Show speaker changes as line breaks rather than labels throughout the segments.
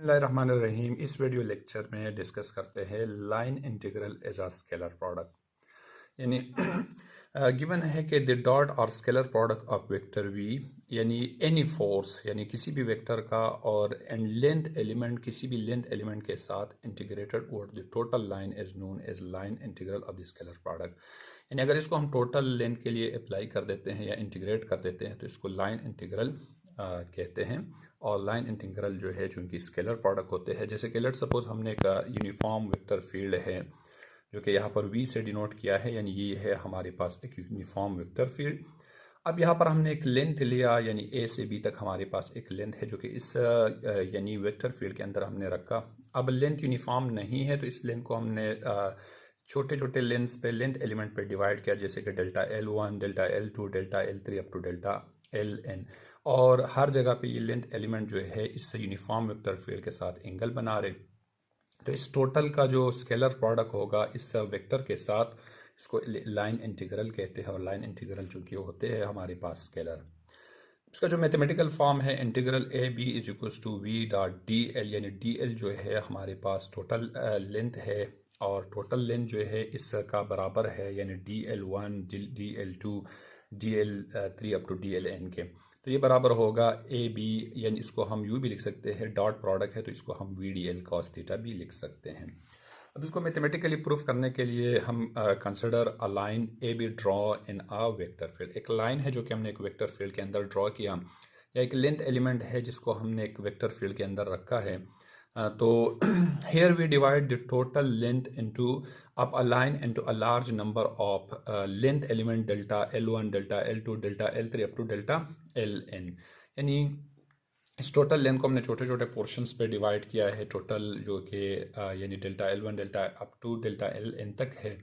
बिस्मिल्लाहिर्रहमानिर्रहीम। इस video lecture में डिस्कस करते हैं line integral as a scalar product. यानी गिवन है कि द डॉट और scalar product of vector V यानी एनी फोर्स यानी किसी भी वेक्टर का और एंड लेंथ एलिमेंट किसी भी लेंथ एलिमेंट के साथ integrated over the total line is known as line integral of the scalar product. यानी अगर इसको हम टोटल लेंथ के लिए अप्लाई कर देते हैं या इंटीग्रेट कर देते हैं तो इसको लाइन इंटीग्रल कहते हैं। और लाइन इंटीग्रल जो है चूँकि स्केलर प्रोडक्ट होते हैं, जैसे कि लेट सपोज हमने एक यूनिफॉर्म वेक्टर फील्ड है जो कि यहाँ पर वी से डिनोट किया है, यानी ये है हमारे पास एक यूनिफॉर्म वेक्टर फील्ड। अब यहाँ पर हमने एक लेंथ लिया, यानी ए से बी तक हमारे पास एक लेंथ है जो कि इस यानी वेक्टर फील्ड के अंदर हमने रखा। अब लेंथ यूनिफॉर्म नहीं है तो इस लेंथ को हमने छोटे छोटे लेंथ्स पे लेंथ एलिमेंट पे डिवाइड किया, जैसे कि delta L1, delta L2, delta L3 up to delta Ln। और हर जगह पे ये लेंथ एलिमेंट जो है इससे यूनिफॉर्म वेक्टर फील्ड के साथ एंगल बना रहे। तो इस टोटल का जो स्केलर प्रोडक्ट होगा इस वेक्टर के साथ, इसको लाइन इंटीग्रल कहते हैं। और लाइन इंटीग्रल चूँकि होते हैं हमारे पास स्केलर, इसका जो मैथमेटिकल फॉर्म है integral A B is equals to V dot D L, यानी डी एल जो है हमारे पास टोटल लेंथ है और टोटल लेंथ जो है इसका बराबर है यानी DL1, DL2, DL3 up to DLn के। तो ये बराबर होगा ए बी, यानी इसको हम यू भी लिख सकते हैं, डॉट प्रोडक्ट है तो इसको हम VDL cos थीटा भी लिख सकते हैं। अब इसको मैथमेटिकली प्रूफ करने के लिए हम consider a line A B draw in a vector field. एक लाइन है जो कि हमने एक वेक्टर फील्ड के अंदर ड्रॉ किया, या एक लेंथ एलिमेंट है जिसको हमने एक वेक्टर फील्ड के अंदर रखा है। तो here we divide the total length into up a line into a large number of length element delta L1, delta L2, delta L3 up to delta Ln। यानी इस टोटल लेंथ को हमने छोटे छोटे पोर्शंस पे डिवाइड किया है, total जो कि यानी delta L1 delta up to delta Ln तक है,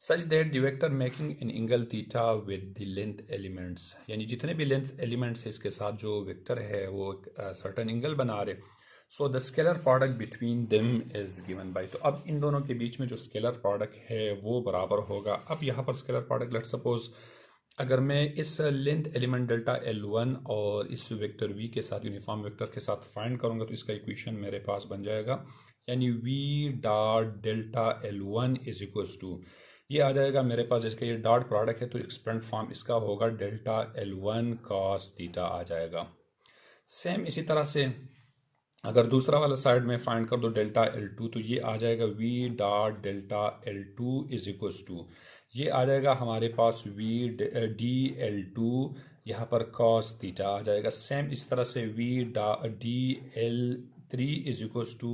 such that the vector making an angle theta with the length elements. यानी जितने भी लेंथ एलिमेंट्स है इसके साथ जो वेक्टर है वो एक सर्टन एंगल बना रहे। So the scalar product between them is given by, तो अब इन दोनों के बीच में जो स्केलर प्रोडक्ट है वो बराबर होगा। अब यहाँ पर स्केलर प्रोडक्ट लेट सपोज अगर मैं इस लेंथ एलिमेंट डेल्टा L1 और इस वेक्टर V के साथ यूनिफॉर्म वेक्टर के साथ फाइंड करूँगा तो इसका इक्वेशन मेरे पास बन जाएगा, यानी V dot delta L1 is equals to, ये आ जाएगा मेरे पास, इसका ये डॉट प्रोडक्ट है तो एक्सपेंड फॉर्म इसका होगा डेल्टा L1 cos थीटा आ जाएगा। सेम इसी तरह से अगर दूसरा वाला साइड में फाइंड कर दो डेल्टा L2 तो ये आ जाएगा V dot delta L2 is equals to, ये आ जाएगा हमारे पास V डी L2 यहाँ पर cos थीटा आ जाएगा। सेम इस तरह से V D L3 is equals to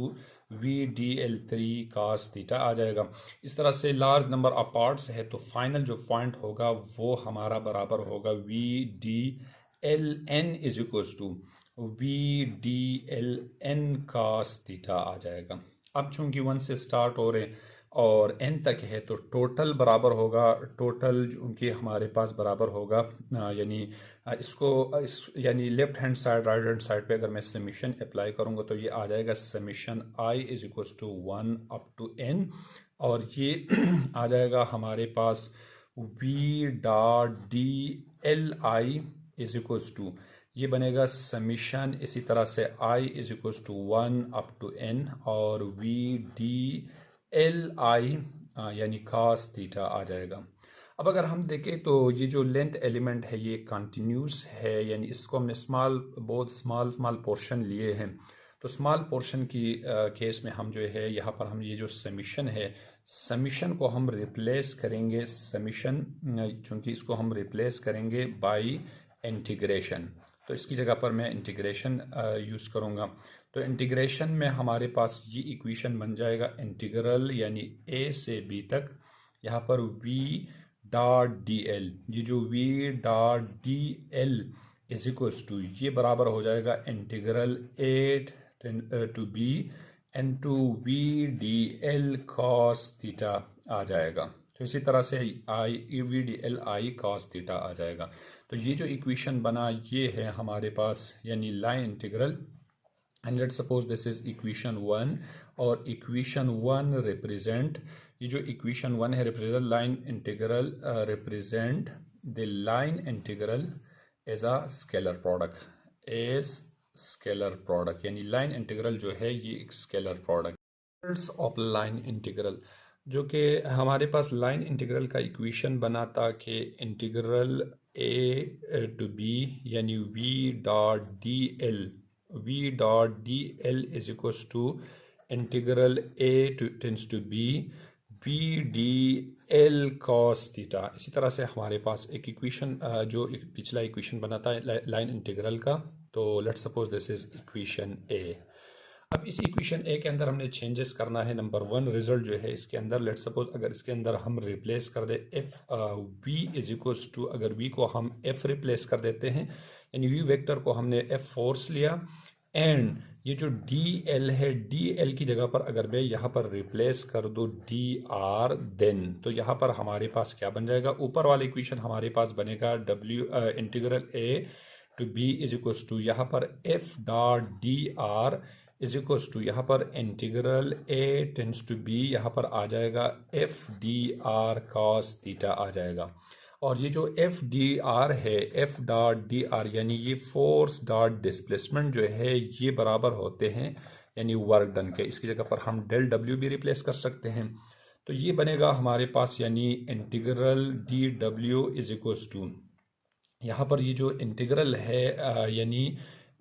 V D L3 cos theta आ जाएगा। इस तरह से लार्ज नंबर ऑफ पार्ट्स है तो फाइनल जो पॉइंट होगा वो हमारा बराबर होगा V D Ln is equals to VDLn cos theta आ जाएगा। अब चूंकि 1 से स्टार्ट हो रहे और n तक है तो टोटल बराबर होगा, टोटल चूँकि हमारे पास बराबर होगा यानी यानी left hand side right hand side पे अगर मैं समीशन अप्लाई करूँगा तो ये आ जाएगा summation I is equals to 1 up to n, और ये आ जाएगा हमारे पास V dot D L I is equals to, ये बनेगा समीशन इसी तरह से I is equals to 1 up to n और V डी एल आई यानी cos थीटा आ जाएगा। अब अगर हम देखें तो ये जो लेंथ एलिमेंट है ये कंटिन्यूस है, यानी इसको हमने बहुत स्मॉल पोर्शन लिए हैं। तो स्मॉल पोर्शन की केस में हम जो है यहाँ पर हम ये जो समीशन है, समीशन को हम रिप्लेस करेंगे, समीशन चूँकि इसको हम रिप्लेस करेंगे बाई इंटीग्रेशन, तो इसकी जगह पर मैं इंटीग्रेशन यूज़ करूँगा। तो इंटीग्रेशन में हमारे पास ये इक्वेशन बन जाएगा इंटीग्रल यानी a से b तक, यहाँ पर v डॉट डी एल, ये जो v dot D L is equals to, ये बराबर हो जाएगा integral a to b into v D L cos theta आ जाएगा। तो इसी तरह से V D L I cos theta आ जाएगा। तो ये जो इक्वेशन बना ये है हमारे पास यानी line integral, and let's suppose this is equation 1, और इक्वेशन 1 रिप्रेजेंट, ये जो इक्वेशन 1 है represent line integral, represent the line integral as a scalar product, as scalar product, यानी लाइन इंटीग्रल जो है ये एक scalar product. Results of line integral, जो कि हमारे पास लाइन इंटीग्रल का इक्वेशन बना था कि इंटीग्रल ए टू बी यानी V dot D L is equals to integral A to tense to B D L cos theta. इसी तरह से हमारे पास एक इक्वेशन जो एक पिछला इक्वेशन बना था लाइन इंटीग्रल का, तो let's suppose this is equation A. अब इस इक्वेशन ए के अंदर हमने चेंजेस करना है। नंबर 1 रिजल्ट जो है इसके अंदर, लेट्स सपोज अगर इसके अंदर हम रिप्लेस कर दे F V is equals to, अगर वी को हम एफ रिप्लेस कर देते हैं, यानी वी वेक्टर को हमने एफ फोर्स लिया, एंड ये जो डी एल है, डी एल की जगह पर अगर मैं यहाँ पर रिप्लेस कर दूँ डी आर, देन तो यहाँ पर हमारे पास क्या बन जाएगा, ऊपर वाला इक्वेशन हमारे पास बनेगा W integral A to B is equals to यहाँ पर F dot D R is equals to यहाँ पर integral A tends to B, यहाँ पर आ जाएगा F D R cos theta आ जाएगा। और ये जो एफ डी आर है, एफ डॉट डी आर यानी ये फोर्स डॉट डिस्प्लेसमेंट जो है ये बराबर होते हैं यानी वर्क डन के। इसकी जगह पर हम डेल डब्ल्यू भी रिप्लेस कर सकते हैं, तो ये बनेगा हमारे पास यानी integral D W is equals to, यहाँ पर ये जो इंटीग्रल है यानी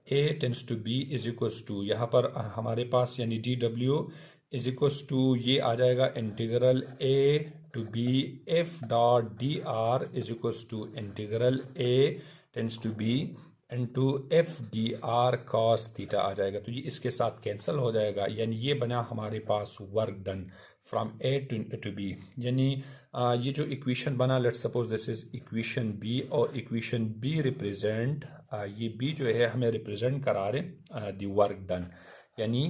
a tends to b is equals to, यहाँ पर हमारे पास यानी D W is equals to ये आ जाएगा integral a to b f dot D R is equals to integral a tends to b into F D R cos theta आ जाएगा। तो ये इसके साथ कैंसिल हो जाएगा, यानी ये बना हमारे पास work done from A to B. यानी ये जो इक्वेशन बना, let's suppose this is equation B, और इक्वेशन बी रिप्रेजेंट ये बी जो है हमें रिप्रेजेंट करा रहे दी वर्क डन, यानी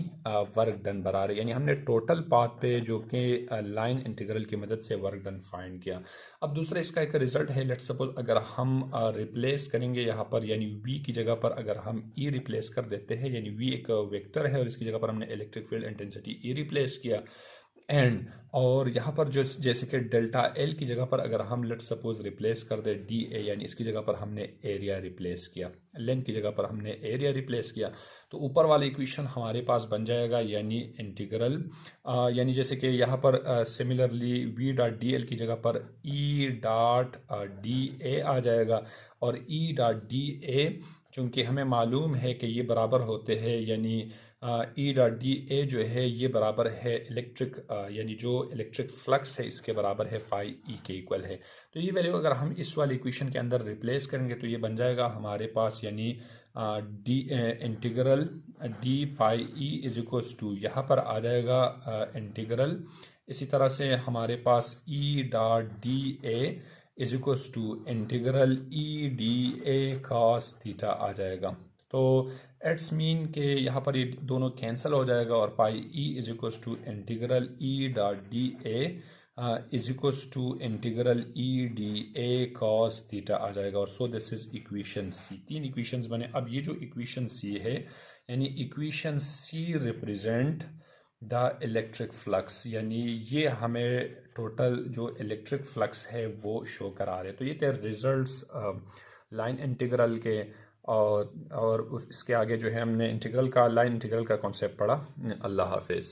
वर्क डन बरा रहे, यानी हमने टोटल पाथ पे जो कि लाइन इंटीग्रल की मदद से वर्क डन फाइंड किया। अब दूसरा इसका एक रिजल्ट है, लेट्स सपोज अगर हम रिप्लेस करेंगे यहाँ पर, यानी v की जगह पर अगर हम e रिप्लेस कर देते हैं, यानी v एक वेक्टर है और इसकी जगह पर हमने electric field intensity e replace किया, एंड और यहाँ पर जो जैसे कि डेल्टा एल की जगह पर अगर हम लेट्स सपोज रिप्लेस कर दे डी ए, यानी इसकी जगह पर हमने एरिया रिप्लेस किया, लेंथ की जगह पर हमने एरिया रिप्लेस किया, तो ऊपर वाला इक्वेशन हमारे पास बन जाएगा यानी इंटीग्रल यानी जैसे कि यहाँ पर similarly we dot D L की जगह पर ई डॉट डी ए आ जाएगा, और ई डॉट डी ए चूँकि हमें मालूम है कि ये बराबर होते हैं, यानी ई डॉट डी ए जो है ये बराबर है इलेक्ट्रिक यानी जो इलेक्ट्रिक फ्लक्स है इसके बराबर है फाई ई के इक्वल है। तो ये वैल्यू अगर हम इस वाले इक्वेशन के अंदर रिप्लेस करेंगे तो ये बन जाएगा हमारे पास यानी D integral D phi E is equals to, यहाँ पर आ जाएगा इंटीग्रल, इसी तरह से हमारे पास E dot D A is equals to integral E D A cos theta आ जाएगा। तो एट्स मीन के यहाँ पर ये दोनों कैंसिल हो जाएगा और phi E is equals to integral E dot D A is equals to integral E D A cos theta आ जाएगा। और so this is equation C. तीन इक्वेशंस बने। अब ये जो इक्वेशन सी है यानी equation C represent the electric flux, यानी ये हमें टोटल जो इलेक्ट्रिक फ्लक्स है वो शो करा रहे। तो ये थे रिजल्ट्स लाइन इंटीग्रल के, और इसके आगे जो है हमने इंटीग्रल का लाइन इंटीग्रल का कॉन्सेप्ट पढ़ा। अल्लाह हाफिज़।